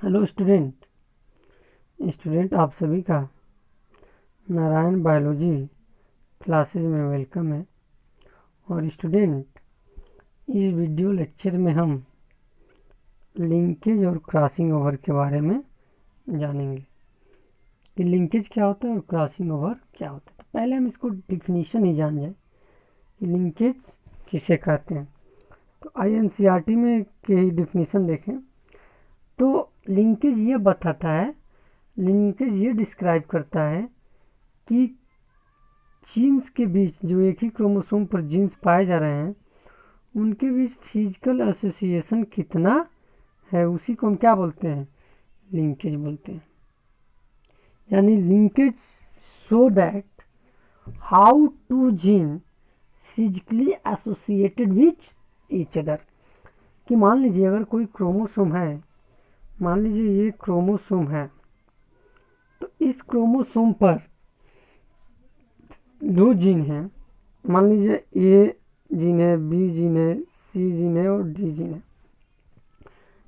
Hello student आप सभी का नारायण बायोलॉजी क्लासेज में वेलकम है। और स्टूडेंट, इस वीडियो लेक्चर में हम लिंकेज और क्रॉसिंग ओवर के बारे में जानेंगे कि लिंकेज क्या होता है और क्रॉसिंग ओवर क्या होता है। तो पहले हम इसको डिफिनीशन ही जान जाए कि लिंकेज किसे कहते हैं। तो INCERT में के डिफिनीशन देखें तो लिंकेज ये बताता है, लिंकेज ये डिस्क्राइब करता है कि जीन्स के बीच जो एक ही क्रोमोसोम पर जीन्स पाए जा रहे हैं उनके बीच फिजिकल एसोसिएशन कितना है, उसी को हम क्या बोलते हैं, लिंकेज बोलते हैं। यानी linkage show that how two gene physically associated which each other. कि मान लीजिए अगर कोई क्रोमोसोम है, मान लीजिए ये क्रोमोसोम है, तो इस क्रोमोसोम पर दो जीन हैं। मान लीजिए ए जीन है, बी जीन है, सी जीन है और डी जीन है।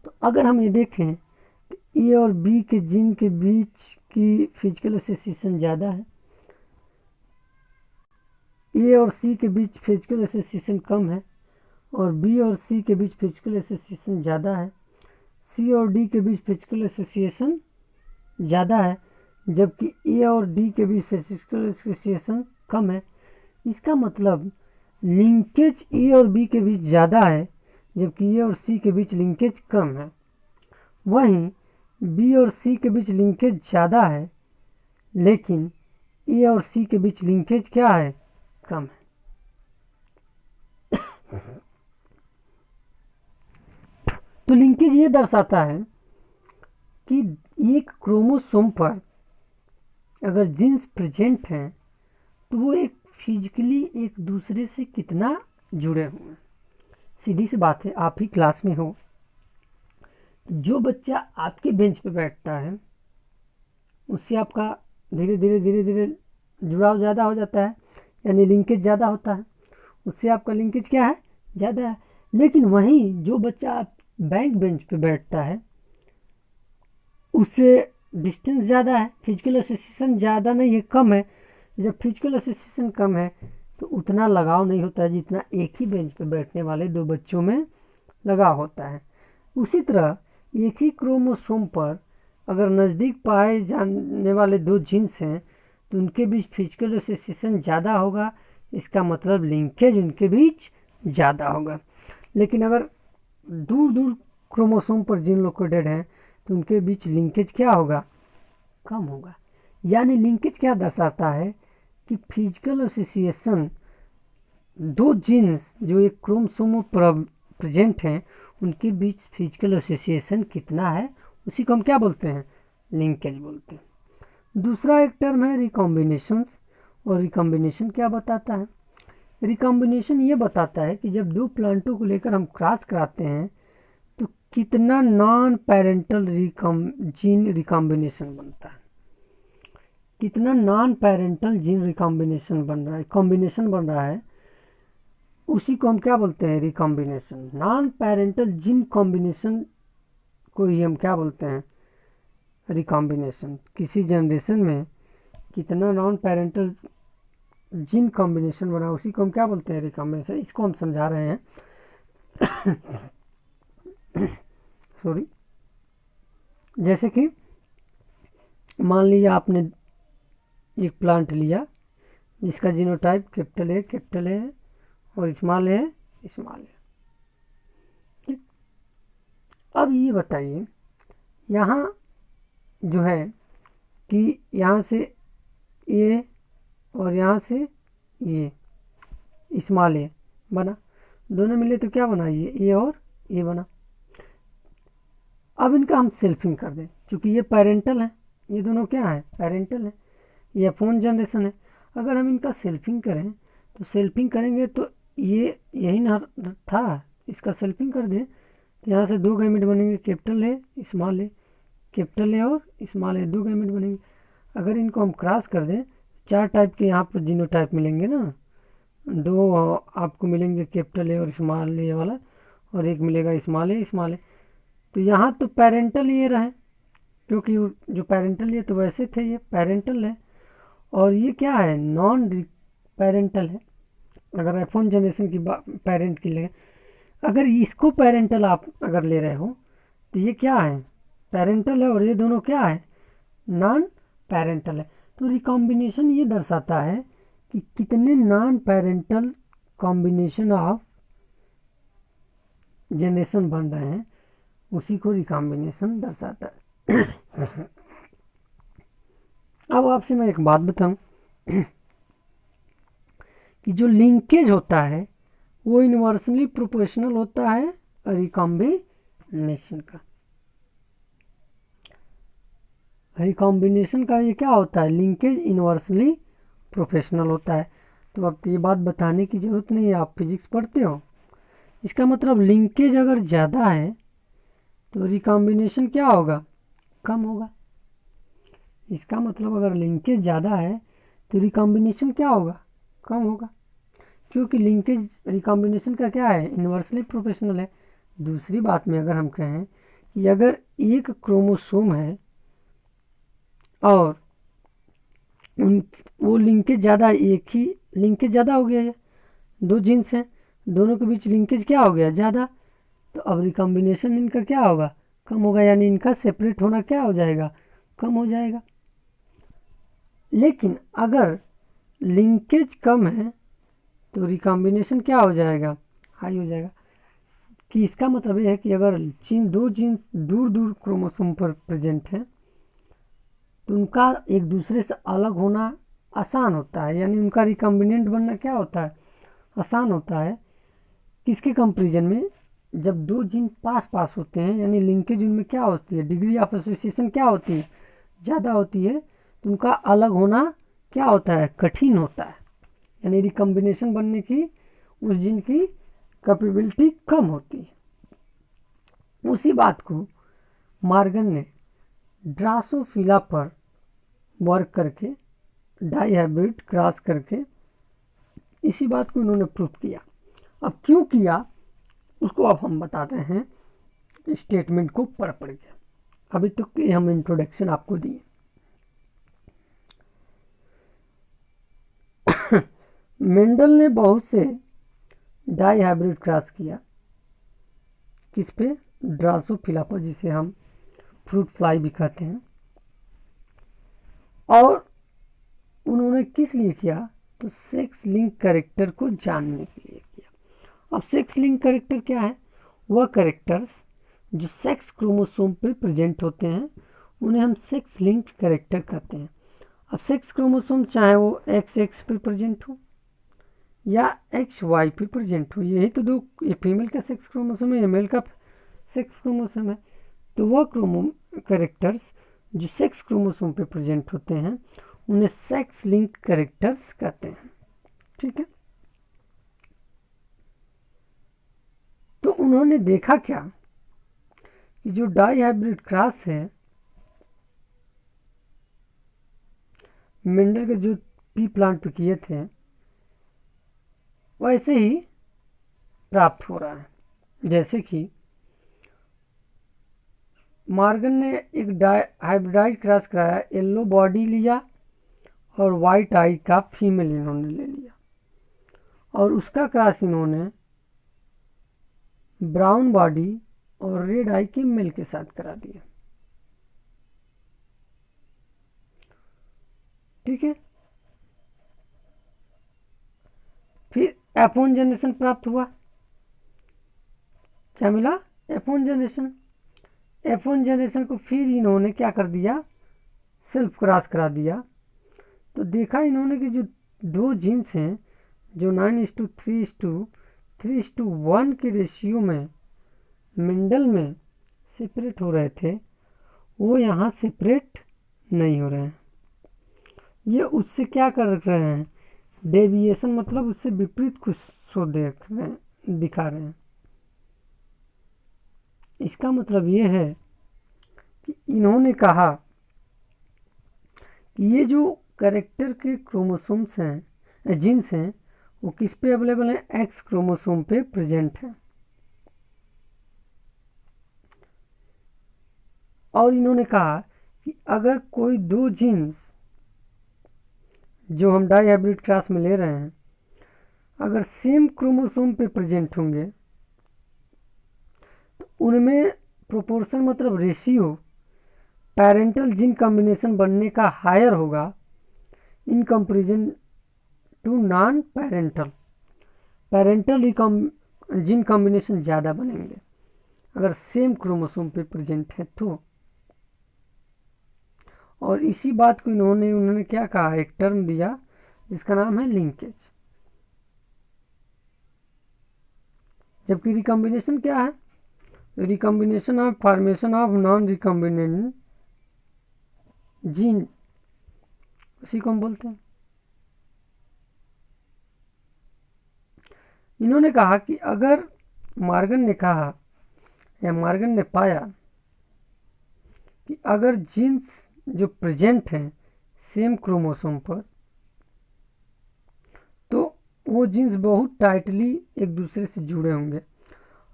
तो अगर हम ये देखें तो ए और बी के जीन के बीच की फिजिकल एसोसिएशन ज़्यादा है, ए और सी के बीच फिजिकल एसोसिएशन कम है, और बी और सी के बीच फिजिकल एसोसिएशन ज़्यादा है, सी और डी के बीच फिजिकल एसोसिएशन ज़्यादा है, जबकि ए और डी के बीच फिजिकल एसोसिएशन कम है। इसका मतलब लिंकेज ए और बी के बीच ज़्यादा है, जबकि ए और सी के बीच लिंकेज कम है। वहीं बी और सी के बीच लिंकेज ज़्यादा है, लेकिन ए और सी के बीच लिंकेज क्या है, कम है। तो लिंकेज ये दर्शाता है कि एक क्रोमोसोम पर अगर जीन्स प्रेजेंट हैं तो वो एक फिजिकली एक दूसरे से कितना जुड़े हुए हैं। सीधी सी बात है, आप ही क्लास में हो, जो बच्चा आपके बेंच पे बैठता है उससे आपका धीरे धीरे जुड़ाव ज़्यादा हो जाता है, यानी लिंकेज ज़्यादा होता है, उससे आपका लिंकेज क्या है, ज़्यादा है। लेकिन वहीं जो बच्चा बैंक बेंच पे बैठता है उससे डिस्टेंस ज़्यादा है, फिजिकल एसोसिएशन ज़्यादा नहीं है, कम है। जब फिजिकल एसोसिएशन कम है तो उतना लगाव नहीं होता है जितना एक ही बेंच पे बैठने वाले दो बच्चों में लगाव होता है। उसी तरह एक ही क्रोमोसोम पर अगर नज़दीक पाए जाने वाले दो जीन्स हैं तो उनके बीच फिजिकल एसोसिएशन ज़्यादा होगा, इसका मतलब लिंकेज उनके बीच ज़्यादा होगा। लेकिन अगर दूर दूर क्रोमोसोम पर जीन लोकेटेड हैं तो उनके बीच लिंकेज क्या होगा, कम होगा। यानी लिंकेज क्या दर्शाता है कि फिजिकल एसोसिएशन दो जीन्स जो एक क्रोमोसोम पर प्रेजेंट हैं उनके बीच फिजिकल एसोसिएशन कितना है, उसी को हम क्या बोलते हैं, लिंकेज बोलते हैं। दूसरा एक टर्म है रिकॉम्बिनेशन। और रिकॉम्बिनेशन क्या बताता है, रिकॉम्बिनेशन ये बताता है कि जब दो प्लांटों को लेकर हम क्रॉस कराते हैं तो कितना नॉन पेरेंटल जीन रिकॉम्बिनेशन बनता है, कितना नॉन पेरेंटल जीन रिकॉम्बिनेशन बन रहा है, कॉम्बिनेशन बन रहा है, उसी को हम क्या बोलते हैं, recombination. Non parental gene combination को ही हम क्या बोलते हैं, रिकॉम्बिनेशन। किसी जनरेशन में कितना नॉन पेरेंटल जीन कॉम्बिनेशन बना उसी को हम क्या बोलते हैं, रिकॉम्बिनेशन। इसको हम समझा रहे हैं सॉरी। जैसे कि मान लीजिए आपने एक प्लांट लिया जिसका जीनोटाइप कैपिटल ए है और स्मॉल ए स्मॉल ए। ठीक, अब ये बताइए यहाँ जो है कि यहाँ से ए और यहाँ से ये स्मॉल ए बना, दोनों मिले तो क्या बना, ये ए और ये बना। अब इनका हम सेल्फिंग कर दें, क्योंकि ये पेरेंटल है, ये दोनों क्या है, पेरेंटल है, ये F1 जनरेशन है। अगर हम इनका सेल्फिंग करें तो सेल्फिंग करेंगे तो ये यही ना था, इसका सेल्फिंग कर दें तो यहाँ से दो गैमेट बनेंगे, capital A small A, capital A और स्मॉल ए, दो गैमेट बनेंगे। अगर इनको हम क्रॉस कर दें, चार टाइप के यहाँ पर जीनोटाइप मिलेंगे ना, दो आपको मिलेंगे कैपिटल ए और स्मॉल ए वाला, और एक मिलेगा स्मॉल ए। तो यहाँ तो पेरेंटल ये रहे, क्योंकि जो पैरेंटल ये तो वैसे थे, ये पैरेंटल है, और ये क्या है, नॉन पैरेंटल है। अगर F1 जनरेशन की पेरेंट की ले, अगर इसको पैरेंटल आप अगर ले रहे हो तो ये क्या है, पैरेंटल है, और ये दोनों क्या है, नॉन पैरेंटल है। तो रिकॉम्बिनेशन ये दर्शाता है कि कितने non parental combination of generation बन रहे हैं, उसी को रिकॉम्बिनेशन दर्शाता है। अब आपसे मैं एक बात बताऊं कि जो लिंकेज होता है वो इन्वर्सली प्रोपोर्शनल होता है रिकॉम्बिनेशन का। रिकॉम्बिनेशन का ये क्या होता है, लिंकेज इन्वर्सली प्रोपोर्शनल होता है। तो अब ये बात बताने की ज़रूरत नहीं है, आप फिजिक्स पढ़ते हो। इसका मतलब लिंकेज अगर ज़्यादा है तो रिकॉम्बिनेशन क्या होगा, कम होगा। इसका मतलब अगर लिंकेज ज़्यादा है तो रिकॉम्बिनेशन क्या होगा, कम होगा, क्योंकि लिंकेज रिकॉम्बिनेशन का क्या है, इन्वर्सली प्रोपोर्शनल है। दूसरी बात में अगर हम कहें कि अगर एक क्रोमोसोम है और वो लिंकेज ज़्यादा, एक ही लिंकेज ज़्यादा हो गया है, दो जीन्स हैं, दोनों के बीच लिंकेज क्या हो गया, ज़्यादा, तो अब रिकॉम्बिनेशन इनका क्या होगा, कम होगा, यानी इनका सेपरेट होना क्या हो जाएगा, कम हो जाएगा। लेकिन अगर लिंकेज कम है तो रिकॉम्बिनेशन क्या हो जाएगा, हाई हो जाएगा। कि इसका मतलब ये है कि अगर दो जीन्स दूर दूर क्रोमोसोम पर प्रेजेंट हैं तो उनका एक दूसरे से अलग होना आसान होता है, यानी उनका रिकॉम्बिनेंट बनना क्या होता है, आसान होता है। किसके कंपेरिजन में, जब दो जीन पास पास होते हैं, यानी लिंकेज उनमें क्या होती है, डिग्री ऑफ एसोसिएशन क्या होती है, ज़्यादा होती है, तो उनका अलग होना क्या होता है, कठिन होता है, यानी रिकॉम्बिनेशन बनने की उस जीन की कैपेबिलिटी कम होती है। उसी बात को मॉर्गन ने ड्रासोफिला पर वर्क करके, डाई हाइब्रिड क्रॉस करके, इसी बात को उन्होंने प्रूव किया। अब क्यों किया उसको अब हम बताते हैं स्टेटमेंट को पढ़ के। अभी तक तो हम इंट्रोडक्शन आपको दिए। मेंडल ने बहुत से डाई हाइब्रिड क्रॉस किया, किस पे, ड्रासोफिला पर, जिसे हम फ्रूट फ्लाई भी कहते हैं। और उन्होंने किस लिए किया, तो सेक्स लिंक कैरेक्टर को जानने के लिए किया। अब सेक्स लिंक कैरेक्टर क्या है, वह कैरेक्टर्स जो सेक्स क्रोमोसोम पे प्रेजेंट होते हैं उन्हें हम सेक्स लिंक कैरेक्टर कहते हैं। अब सेक्स क्रोमोसोम चाहे वो XX पे प्रेजेंट हो या XY पे प्रेजेंट हो, यही तो दो, ये फीमेल का सेक्स क्रोमोसोम है, ये मेल का सेक्स क्रोमोसोम है, तो वह कैरेक्टर्स जो सेक्स क्रोमोसोम पे प्रेजेंट होते हैं उन्हें सेक्स लिंक कैरेक्टर्स कहते हैं। ठीक है, तो उन्होंने देखा क्या कि जो डाई हाइब्रिड क्रॉस है, मेंडल के जो पी प्लांट पे किए थे वैसे ही प्राप्त हो रहा है। जैसे कि मॉर्गन ने एक हाइब्रिडाइज क्रॉस कराया, येलो बॉडी लिया और वाइट आई का फीमेल इन्होंने ले लिया, और उसका क्रॉस इन्होंने ब्राउन बॉडी और रेड आई के मेल के साथ करा दिया। ठीक है, फिर F1 जनरेशन प्राप्त हुआ। क्या मिला, F1 जनरेशन। F1 जनरेशन को फिर इन्होंने क्या कर दिया, सेल्फ क्रॉस करा दिया। तो देखा इन्होंने कि जो दो जीन्स हैं जो 9:3:3:1 के रेशियो में मेंडल में सेपरेट हो रहे थे, वो यहाँ सेपरेट नहीं हो रहे हैं। ये उससे क्या कर रहे हैं, डेविएशन, मतलब उससे विपरीत कुछ सो देख रहे हैं, दिखा रहे हैं। इसका मतलब ये है कि इन्होंने कहा कि ये जो कैरेक्टर के क्रोमोसोम्स हैं, जीन्स हैं, वो किस पे अवेलेबल हैं, X क्रोमोसोम पे प्रेजेंट है। और इन्होंने कहा कि अगर कोई दो जीन्स जो हम डाई हाइब्रिड क्रॉस में ले रहे हैं अगर सेम क्रोमोसोम पे प्रेजेंट होंगे तो उनमें प्रोपोर्शन मतलब रेशियो पेरेंटल जीन कॉम्बिनेशन बनने का हायर होगा in comparison to non parental. Parental gene combination ज़्यादा बनेंगे अगर सेम क्रोमोसोम पे प्रेजेंट है तो। और इसी बात को उन्होंने क्या कहा, एक टर्म दिया जिसका नाम है लिंकेज। जबकि रिकॉम्बिनेशन क्या है, recombination of formation of non recombinant gene, उसी को हम बोलते हैं। इन्होंने कहा कि अगर मॉर्गन ने कहा या मॉर्गन ने पाया कि अगर जीन्स जो प्रेजेंट हैं सेम क्रोमोसोम पर तो वो जीन्स बहुत टाइटली एक दूसरे से जुड़े होंगे,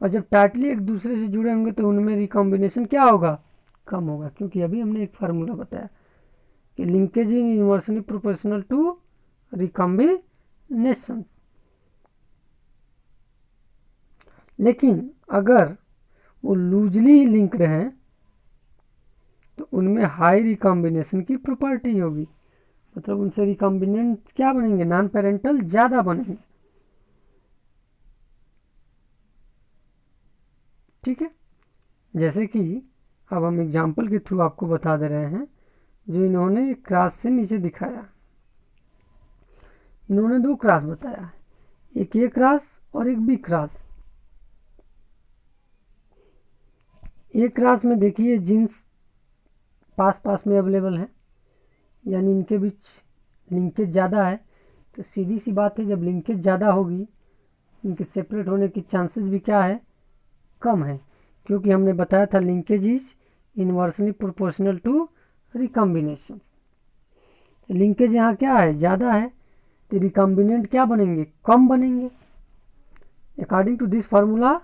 और जब टाइटली एक दूसरे से जुड़े होंगे तो उनमें रिकॉम्बिनेशन क्या होगा, कम होगा। क्योंकि अभी हमने एक फार्मूला बताया कि linkage in inversely proportional to recombination. लेकिन अगर वो लूजली लिंक्ड हैं तो उनमें हाई रिकॉम्बिनेशन की प्रॉपर्टी होगी, मतलब उनसे रिकॉम्बिनेंट क्या बनेंगे, नॉन पेरेंटल ज़्यादा बनेंगे। ठीक है, जैसे कि अब हम एग्जाम्पल के थ्रू आपको बता दे रहे हैं जो इन्होंने क्रॉस से नीचे दिखाया। इन्होंने दो क्रॉस बताया, एक ये क्रॉस और एक बी क्रॉस। ए क्रॉस में देखिए जीन्स पास पास में अवेलेबल है, यानी इनके बीच लिंकेज ज़्यादा है, तो सीधी सी बात है जब लिंकेज ज़्यादा होगी इनके सेपरेट होने की चांसेस भी क्या है, कम है। क्योंकि हमने बताया था linkage is inversely proportional to recombination. Linkage यहाँ क्या है, ज़्यादा है, तो रिकॉम्बिनेंट क्या बनेंगे, कम बनेंगे। According to this formula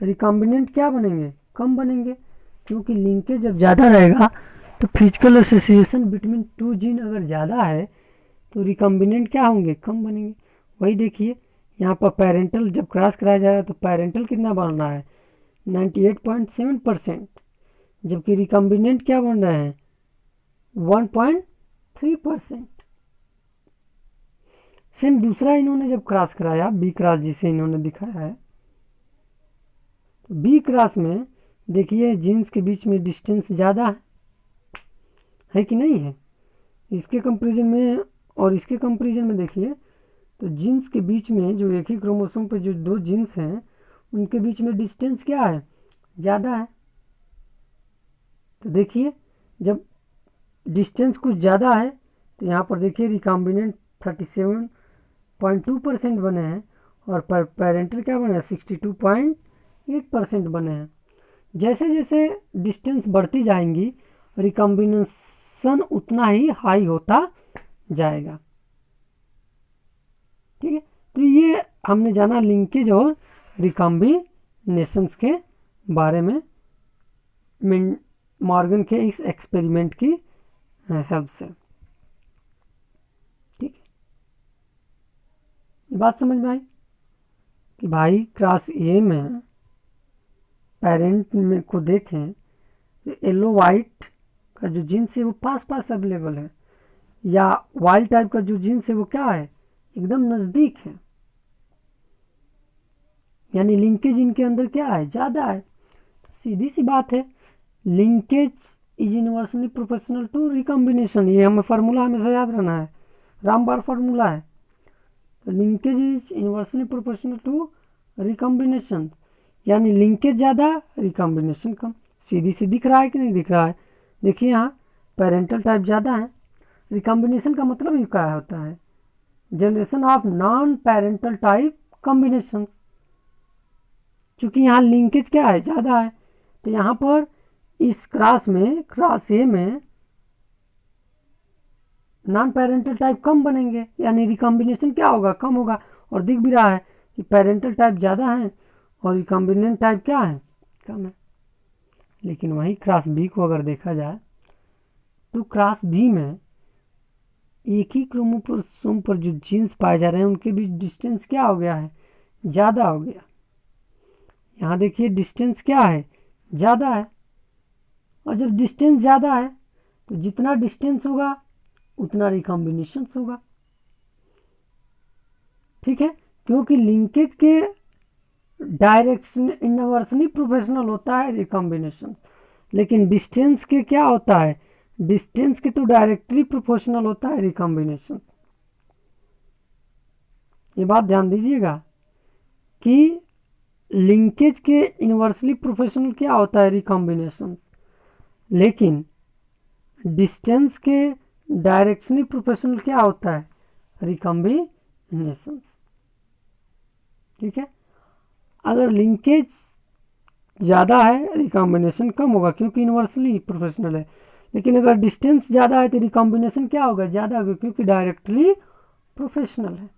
recombinant क्या बनेंगे, कम बनेंगे। क्योंकि लिंकेज जब ज़्यादा रहेगा तो physical association between two gene अगर ज़्यादा है तो रिकॉम्बिनेंट क्या होंगे, कम बनेंगे। वही देखिए यहाँ पर पेरेंटल जब क्रॉस कराया जा रहा है तो पेरेंटल कितना बन रहा है, 98.7%, जबकि रिकॉम्बिनेंट क्या बन रहे हैं, 1.3%। सेम दूसरा इन्होंने जब क्रॉस कराया बी क्रॉस जिसे इन्होंने दिखाया है, तो बी क्रॉस में देखिए जीन्स के बीच में डिस्टेंस ज़्यादा है कि नहीं है, इसके कंपैरिजन में और इसके कंपैरिजन में देखिए तो जीन्स के बीच में जो एक ही क्रोमोसोम पे जो दो जीन्स हैं उनके बीच में डिस्टेंस क्या है, ज़्यादा है। तो देखिए जब डिस्टेंस कुछ ज़्यादा है तो यहाँ पर देखिए रिकॉम्बिनेंट 37.2% बने हैं और पेरेंटल क्या बने हैं, 62.8% बने हैं। जैसे जैसे डिस्टेंस बढ़ती जाएंगी रिकॉम्बिनेशन उतना ही हाई होता जाएगा। ठीक है, तो ये हमने जाना लिंकेज और रिकॉम्बिनेशंस के बारे में मॉर्गन के इस एक्सपेरिमेंट की हेल्प से। ठीक है, ये बात समझ में आई कि भाई क्लास ए में पेरेंट में को देखें तो येलो वाइट का जो जीन्स है वो पास पास अवेलेबल है, या वाइल्ड टाइप का जो जीन्स है वो क्या है, एकदम नज़दीक है, यानी लिंकेज इनके अंदर क्या है, ज़्यादा है। तो सीधी सी बात है linkage is inversely proportional to recombination, ये हमें फार्मूला हमेशा याद रहना है, रामबाण फार्मूला है। तो linkage is inversely proportional to recombination, यानी लिंकेज ज़्यादा रिकॉम्बिनेशन कम। सीधी से दिख रहा है कि नहीं दिख रहा है, देखिए यहाँ पेरेंटल टाइप ज़्यादा है। रिकॉम्बिनेशन का मतलब ही क्या होता है, generation of non parental type combination. चूँकि यहाँ लिंकेज क्या है, ज़्यादा है, तो यहाँ पर इस क्रॉस में क्रॉस ए में नॉन पेरेंटल टाइप कम बनेंगे, यानी रिकॉम्बिनेशन क्या होगा, कम होगा। और दिख भी रहा है कि पेरेंटल टाइप ज़्यादा है और रिकॉम्बिनेंट टाइप क्या है, कम है। लेकिन वही क्रॉस बी को अगर देखा जाए तो क्रॉस बी में एक ही क्रोमोसोम पर जो जीन्स पाए जा रहे हैं उनके बीच डिस्टेंस क्या हो गया है, ज़्यादा हो गया। यहाँ देखिए डिस्टेंस क्या है, ज़्यादा है। और जब डिस्टेंस ज़्यादा है तो जितना डिस्टेंस होगा उतना रिकॉम्बिनेशन होगा, ठीक है। क्योंकि लिंकेज के डायरेक्शन इनवर्सली प्रोफेशनल होता है रिकॉम्बिनेशन, लेकिन डिस्टेंस के क्या होता है, डिस्टेंस के तो डायरेक्टली प्रोपोर्शनल होता है रिकॉम्बिनेशन। ये बात ध्यान दीजिएगा कि लिंकेज के इनवर्सली प्रोपोर्शनल क्या होता है, रिकॉम्बिनेशन, लेकिन डिस्टेंस के डायरेक्शनली प्रोपोर्शनल क्या होता है, रिकॉम्बिनेशन, ठीक है। अगर लिंकेज ज़्यादा है रिकॉम्बिनेशन कम होगा क्योंकि इनवर्सली प्रोपोर्शनल है, लेकिन अगर डिस्टेंस ज़्यादा है तो रिकॉम्बिनेशन क्या होगा, ज़्यादा होगा क्योंकि डायरेक्टली प्रोपोर्शनल है।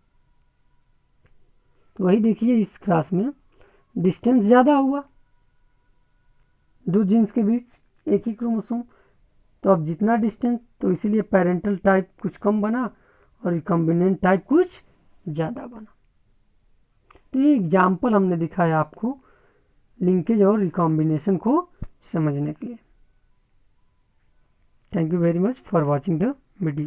तो वही देखिए इस क्लास में डिस्टेंस ज़्यादा हुआ दो जीन्स के बीच एक ही क्रोमोसोम, तो अब जितना डिस्टेंस तो इसीलिए पेरेंटल टाइप कुछ कम बना और रिकॉम्बिनेंट टाइप कुछ ज़्यादा बना। तो ये एग्जाम्पल हमने दिखाया आपको लिंकेज और रिकॉम्बिनेशन को समझने के लिए। Thank you very much for watching the video.